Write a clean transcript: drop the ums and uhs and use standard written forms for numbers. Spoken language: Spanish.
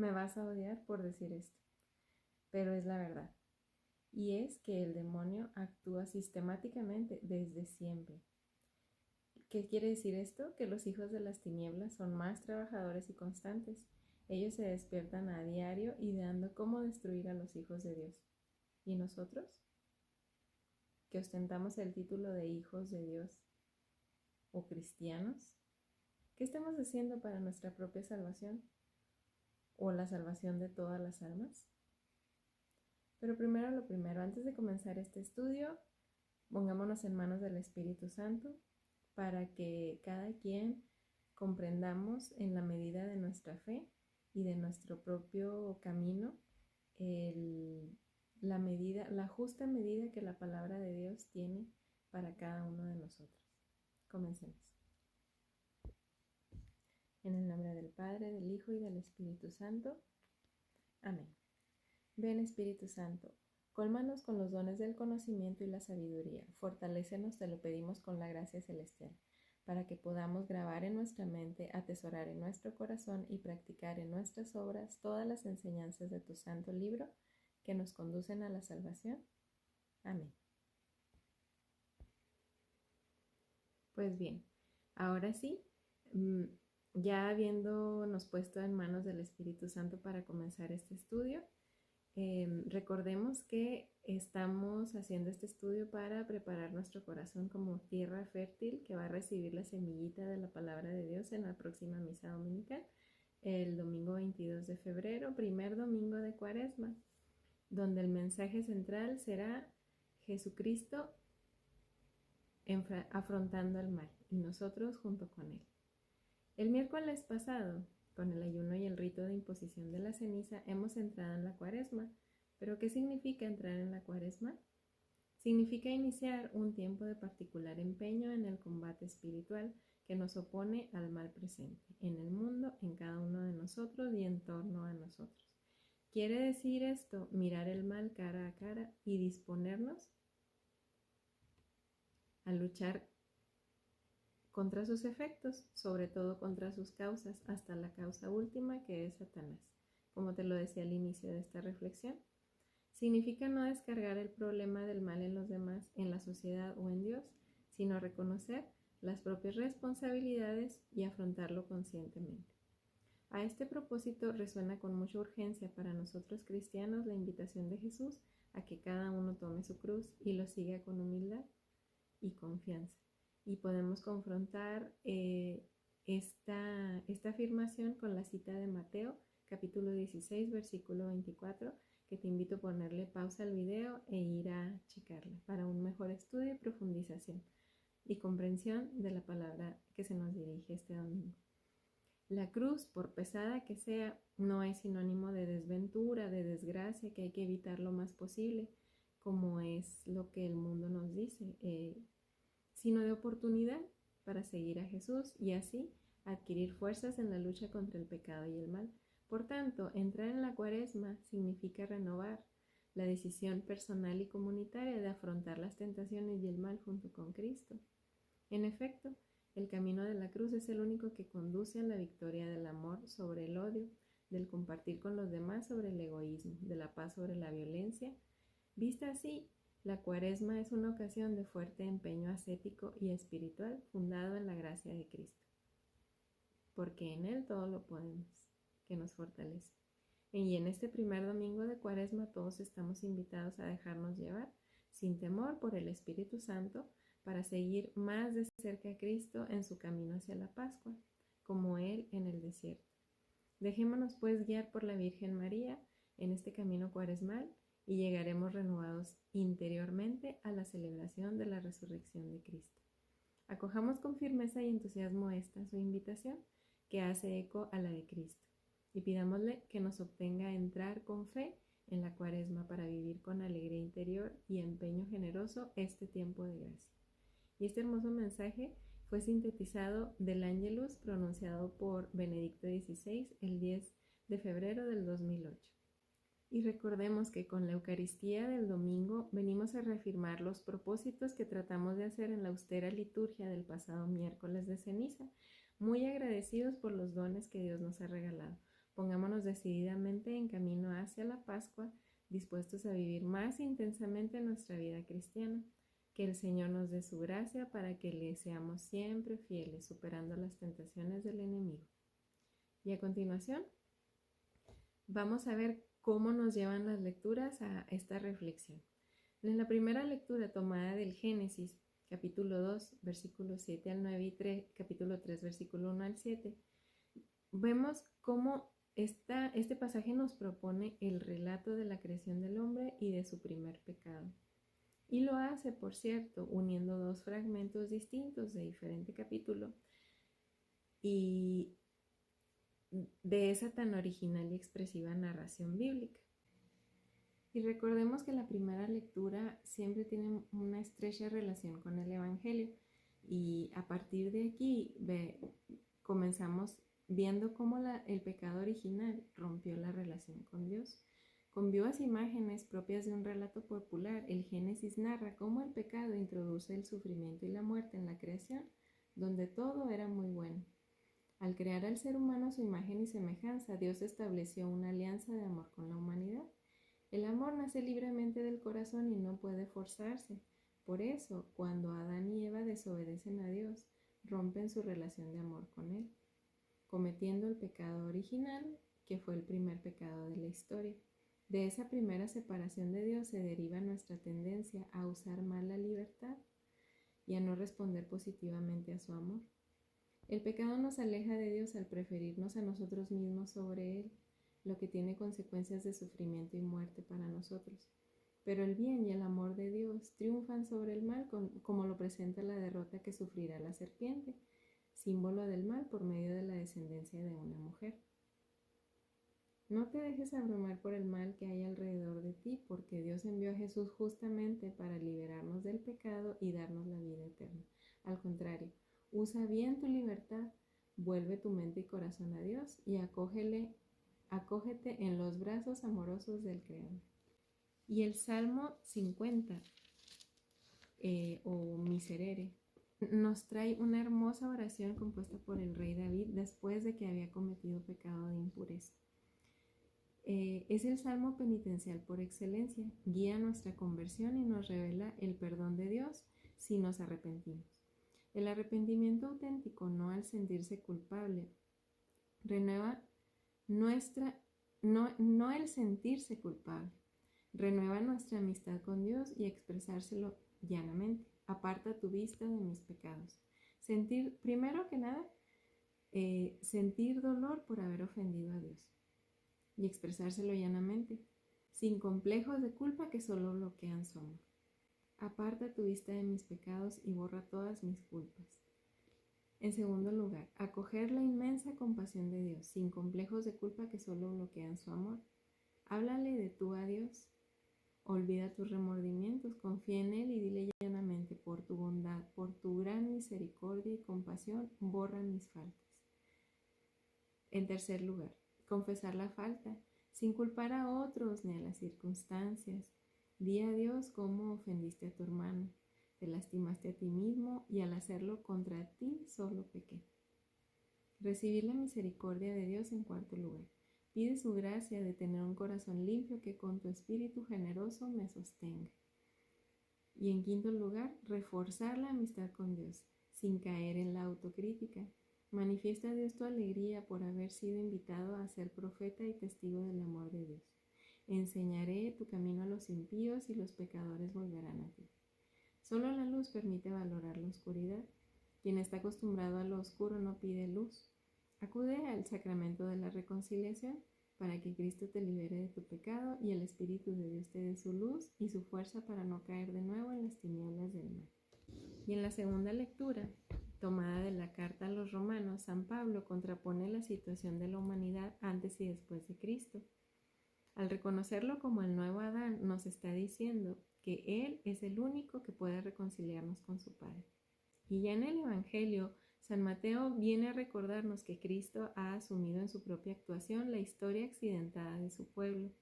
Me vas a odiar por decir esto, pero es la verdad. Y es que el demonio actúa sistemáticamente desde siempre. ¿Qué quiere decir esto? Que los hijos de las tinieblas son más trabajadores y constantes. Ellos se despiertan a diario ideando cómo destruir a los hijos de Dios. ¿Y nosotros? Que ostentamos el título de hijos de Dios o cristianos. ¿Qué estamos haciendo para nuestra propia salvación? ¿O la salvación de todas las almas? Pero primero lo primero, antes de comenzar este estudio, pongámonos en manos del Espíritu Santo para que cada quien comprendamos en la medida de nuestra fe y de nuestro propio camino la justa medida que la palabra de Dios tiene para cada uno de nosotros. Comencemos. En el nombre del Padre, del Hijo y del Espíritu Santo. Amén. Ven, Espíritu Santo, cólmanos con los dones del conocimiento y la sabiduría. Fortalécenos, te lo pedimos con la gracia celestial, para que podamos grabar en nuestra mente, atesorar en nuestro corazón y practicar en nuestras obras todas las enseñanzas de tu santo libro que nos conducen a la salvación. Amén. Pues bien, ahora sí, ya habiéndonos puesto en manos del Espíritu Santo para comenzar este estudio, recordemos que estamos haciendo este estudio para preparar nuestro corazón como tierra fértil que va a recibir la semillita de la palabra de Dios en la próxima misa dominical, el domingo 22 de febrero, primer domingo de Cuaresma, donde el mensaje central será Jesucristo afrontando el mal y nosotros junto con él. El miércoles pasado, con el ayuno y el rito de imposición de la ceniza, hemos entrado en la Cuaresma. ¿Pero qué significa entrar en la Cuaresma? Significa iniciar un tiempo de particular empeño en el combate espiritual que nos opone al mal presente, en el mundo, en cada uno de nosotros y en torno a nosotros. ¿Quiere decir esto mirar el mal cara a cara y disponernos a luchar contra sus efectos, sobre todo contra sus causas, hasta la causa última que es Satanás, como te lo decía al inicio de esta reflexión? Significa no descargar el problema del mal en los demás, en la sociedad o en Dios, sino reconocer las propias responsabilidades y afrontarlo conscientemente. A este propósito resuena con mucha urgencia para nosotros cristianos la invitación de Jesús a que cada uno tome su cruz y lo siga con humildad y confianza. Y podemos confrontar esta afirmación con la cita de Mateo, capítulo 16, versículo 24, que te invito a ponerle pausa al video e ir a checarla para un mejor estudio y profundización y comprensión de la palabra que se nos dirige este domingo. La cruz, por pesada que sea, no es sinónimo de desventura, de desgracia, que hay que evitar lo más posible, como es lo que el mundo nos dice, sino de oportunidad para seguir a Jesús y así adquirir fuerzas en la lucha contra el pecado y el mal. Por tanto, entrar en la Cuaresma significa renovar la decisión personal y comunitaria de afrontar las tentaciones y el mal junto con Cristo. En efecto, el camino de la cruz es el único que conduce a la victoria del amor sobre el odio, del compartir con los demás sobre el egoísmo, de la paz sobre la violencia. Vista así, la Cuaresma es una ocasión de fuerte empeño ascético y espiritual fundado en la gracia de Cristo, porque en Él todo lo podemos, que nos fortalece. Y en este primer domingo de Cuaresma todos estamos invitados a dejarnos llevar, sin temor, por el Espíritu Santo, para seguir más de cerca a Cristo en su camino hacia la Pascua, como Él en el desierto. Dejémonos pues guiar por la Virgen María en este camino cuaresmal y llegaremos renovados interiormente a la celebración de la resurrección de Cristo. Acojamos con firmeza y entusiasmo esta su invitación, que hace eco a la de Cristo, y pidámosle que nos obtenga a entrar con fe en la Cuaresma para vivir con alegría interior y empeño generoso este tiempo de gracia. Y este hermoso mensaje fue sintetizado del Ángelus pronunciado por Benedicto XVI el 10 de febrero del 2008. Y recordemos que con la Eucaristía del domingo venimos a reafirmar los propósitos que tratamos de hacer en la austera liturgia del pasado miércoles de ceniza, muy agradecidos por los dones que Dios nos ha regalado, Pongámonos decididamente en camino hacia la Pascua, dispuestos a vivir más intensamente nuestra vida cristiana. Que el Señor nos dé su gracia para que le seamos siempre fieles, superando las tentaciones del enemigo. Y a continuación, vamos a ver cómo nos llevan las lecturas a esta reflexión. En la primera lectura tomada del Génesis, capítulo 2, versículos 7 al 9 y capítulo 3, versículo 1 al 7, vemos cómo este pasaje nos propone el relato de la creación del hombre y de su primer pecado. Y lo hace, por cierto, uniendo dos fragmentos distintos de diferente capítulo y de esa tan original y expresiva narración bíblica. Y recordemos que la primera lectura siempre tiene una estrecha relación con el Evangelio, y a partir de aquí comenzamos viendo cómo el pecado original rompió la relación con Dios. Con vivas imágenes propias de un relato popular, el Génesis narra cómo el pecado introduce el sufrimiento y la muerte en la creación, donde todo era muy bueno. Al crear al ser humano a su imagen y semejanza, Dios estableció una alianza de amor con la humanidad. El amor nace libremente del corazón y no puede forzarse. Por eso, cuando Adán y Eva desobedecen a Dios, rompen su relación de amor con Él, cometiendo el pecado original, que fue el primer pecado de la historia. De esa primera separación de Dios se deriva nuestra tendencia a usar mal la libertad y a no responder positivamente a su amor. El pecado nos aleja de Dios al preferirnos a nosotros mismos sobre Él, lo que tiene consecuencias de sufrimiento y muerte para nosotros. Pero el bien y el amor de Dios triunfan sobre el mal, como lo presenta la derrota que sufrirá la serpiente, símbolo del mal por medio de la descendencia de una mujer. No te dejes abrumar por el mal que hay alrededor de ti, porque Dios envió a Jesús justamente para liberarnos del pecado y darnos la vida eterna. Al contrario, usa bien tu libertad, vuelve tu mente y corazón a Dios y acógete en los brazos amorosos del Creador. Y el Salmo 50, o Miserere, nos trae una hermosa oración compuesta por el rey David después de que había cometido pecado de impureza. Es el salmo penitencial por excelencia, guía nuestra conversión y nos revela el perdón de Dios si nos arrepentimos. El arrepentimiento auténtico, no al sentirse culpable, renueva no el sentirse culpable, renueva nuestra amistad con Dios y expresárselo llanamente. Aparta tu vista de mis pecados. Primero que nada, sentir dolor por haber ofendido a Dios y expresárselo llanamente, sin complejos de culpa que solo bloquean su amor. Aparta tu vista de mis pecados y borra todas mis culpas. En segundo lugar, acoger la inmensa compasión de Dios, sin complejos de culpa que solo bloquean su amor. Háblale de tú a Dios. Olvida tus remordimientos, confía en Él y dile llanamente: por tu bondad, por tu gran misericordia y compasión, borra mis faltas. En tercer lugar, confesar la falta, sin culpar a otros ni a las circunstancias. Di a Dios cómo ofendiste a tu hermano, te lastimaste a ti mismo y al hacerlo contra ti solo pequé. Recibir la misericordia de Dios en cuarto lugar. Pide su gracia de tener un corazón limpio que con tu espíritu generoso me sostenga. Y en quinto lugar, reforzar la amistad con Dios, sin caer en la autocrítica. Manifiesta a Dios tu alegría por haber sido invitado a ser profeta y testigo del amor de Dios. Enseñaré tu camino a los impíos y los pecadores volverán a ti. Solo la luz permite valorar la oscuridad. Quien está acostumbrado a lo oscuro no pide luz. Acude al sacramento de la reconciliación para que Cristo te libere de tu pecado y el Espíritu de Dios te dé su luz y su fuerza para no caer de nuevo en las tinieblas del mal. Y en la segunda lectura, tomada de la carta a los Romanos, San Pablo contrapone la situación de la humanidad antes y después de Cristo. Al reconocerlo como el nuevo Adán, nos está diciendo que Él es el único que puede reconciliarnos con su Padre. Y ya en el Evangelio, San Mateo viene a recordarnos que Cristo ha asumido en su propia actuación la historia accidentada de su pueblo,